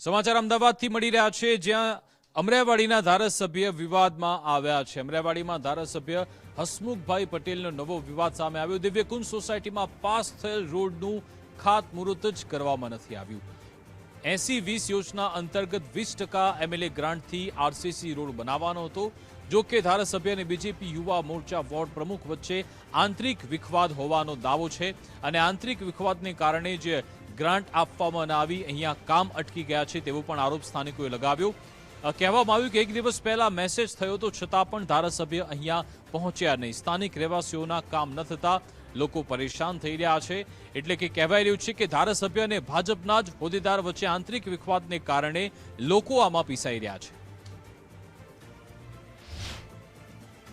સમાચાર અમદાવાદથી મળી રહ્યા છે, જ્યાં અમરાઈવાડીના ધારાસભ્ય વિવાદમાં આવ્યા છે। અમરાઈવાડીમાં ધારાસભ્ય હસમુખભાઈ પટેલનો નવો વિવાદ સામે આવ્યો। દિવ્યકુંજ સોસાયટીમાં પાસ થયેલ રોડનું ખાતમુહૂર્ત જ કરવામાં નથી આવ્યું। 80-20 યોજના અંતર્ગત 20% MLA ગ્રાન્ટથી આરસીસી રોડ બનાવવાનો હતો। જો કે ધારાસભ્ય અને બીજેપી યુવા મોરચા વોર્ડ પ્રમુખ વચ્ચે આંતરિક વિખવાદ હોવાનો દાવો છે અને આંતરિક વિખવાદને કારણે જે ગ્રાન્ટ આપવામાં ન આવી, અહીંયા કામ અટકી ગયા છે તેવો પણ આરોપ સ્થાનિકોએ લગાવ્યો। કહેવામાં આવ્યું કે એક દિવસ પહેલા મેસેજ થયો તો છતાં પણ ધારાસભ્ય અહીંયા પહોંચ્યા નહીં। સ્થાનિક રહેવાસીઓના કામ ન થતા લોકો પરેશાન થઈ રહ્યા છે। એટલે કે કહેવાય રહ્યું છે કે ધારાસભ્ય અને ભાજપના જ હોદ્દેદાર વચ્ચે આંતરિક વિખવાદને કારણે લોકો આમાં પીસાઈ રહ્યા છે।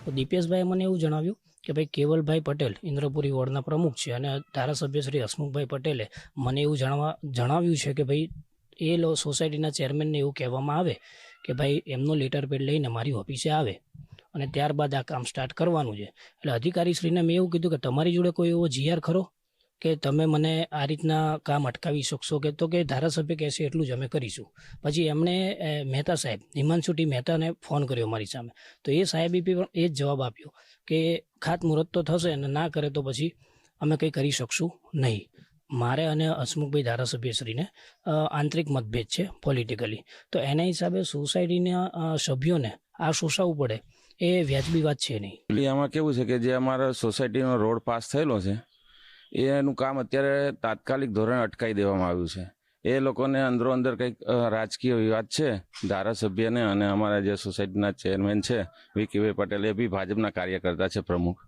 તો દીપેશભાઈએ મને એવું જણાવ્યું કે ભાઈ કેવલભાઈ પટેલ ઇન્દ્રપુરી વોર્ડના પ્રમુખ છે અને ધારાસભ્ય શ્રી હસમુખભાઈ પટેલે મને એવું જણાવ્યું છે કે ભાઈ એ સોસાયટીના ચેરમેનને એવું કહેવામાં આવે કે ભાઈ એમનો લેટર પેડ લઈને મારી ઓફિસે આવે અને ત્યારબાદ આ કામ સ્ટાર્ટ કરવાનું છે। એટલે અધિકારીશ્રીને મેં એવું કીધું કે તમારી જોડે કોઈ એવો જીઆર ખરો કે તમે મને આ રીતના કામ અટકાવી શકશો કે? તો કે ધારાસભ્ય કહેશે એટલું જ અમે કરીશું। પછી એમણે મહેતા સાહેબ હિમાંશુ ટી મહેતાને ફોન કર્યો મારી સામે, તો એ સાહેબે પણ એ જ જવાબ આપ્યો કે ખાતમુહૂર્ત તો થશે અને ના કરે તો પછી અમે કંઈ કરી શકશું નહીં। મારે અને હસમુખભાઈ ધારાસભ્યશ્રીને આંતરિક મતભેદ છે પોલિટિકલી, તો એના હિસાબે સોસાયટીના સભ્યોને આ શોષાવવું પડે એ વ્યાજબી વાત છે નહીં। એટલે આમાં કેવું છે કે જે અમારા સોસાયટીનો રોડ પાસ થયેલો છે એનું કામ અત્યારે તાત્કાલિક ધોરણે અટકાવી દેવામાં આવ્યું છે। એ લોકોને અંદરો અંદર કંઈક રાજકીય વિવાદ છે ધારાસભ્યને અને અમારા જે સોસાયટીના ચેરમેન છે વિકીભાઈ પટેલ, એ બી ભાજપના કાર્યકર્તા છે પ્રમુખ।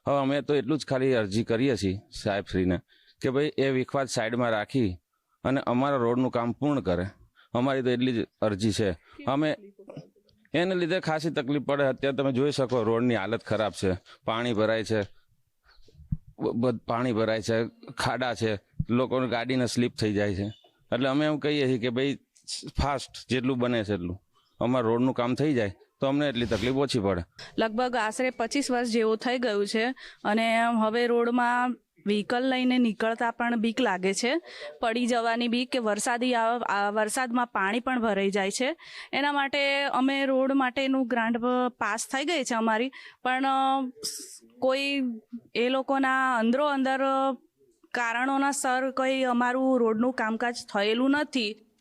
હવે અમે તો એટલું જ ખાલી અરજી કરીએ છીએ સાહેબશ્રીને કે ભાઈ એ વિખવાદ સાઈડમાં રાખી અને અમારા રોડનું કામ પૂર્ણ કરે। અમારી તો એટલી જ અરજી છે। અમે એને લીધે ખાસી તકલીફ પડે। અત્યારે તમે જોઈ શકો રોડની હાલત ખરાબ છે, પાણી ભરાય છે, ખાડા છે, લોકોની ગાડીને સ્લીપ થઈ જાય છે। એટલે અમે એમ કહીએ છીએ કે ભાઈ ફાસ્ટ જેટલું બને છે એટલું અમારા રોડનું કામ થઈ જાય તો અમને એટલી તકલીફ ઓછી પડે। લગભગ આશરે 25 વર્ષ જેવું થઈ ગયું છે અને હવે રોડમાં વ્હીકલ લઈને નીકળતા પણ બીક લાગે છે, પડી જવાની બીક કે વરસાદમાં પાણી પણ ભરાઈ જાય છે। એના માટે અમે રોડ માટેનું ગ્રાન્ટ પાસ થઈ ગઈ છે અમારી, પણ કોઈ એ લોકોના અંદર કારણોના સર કંઈ અમારું રોડનું કામકાજ થયેલું નથી।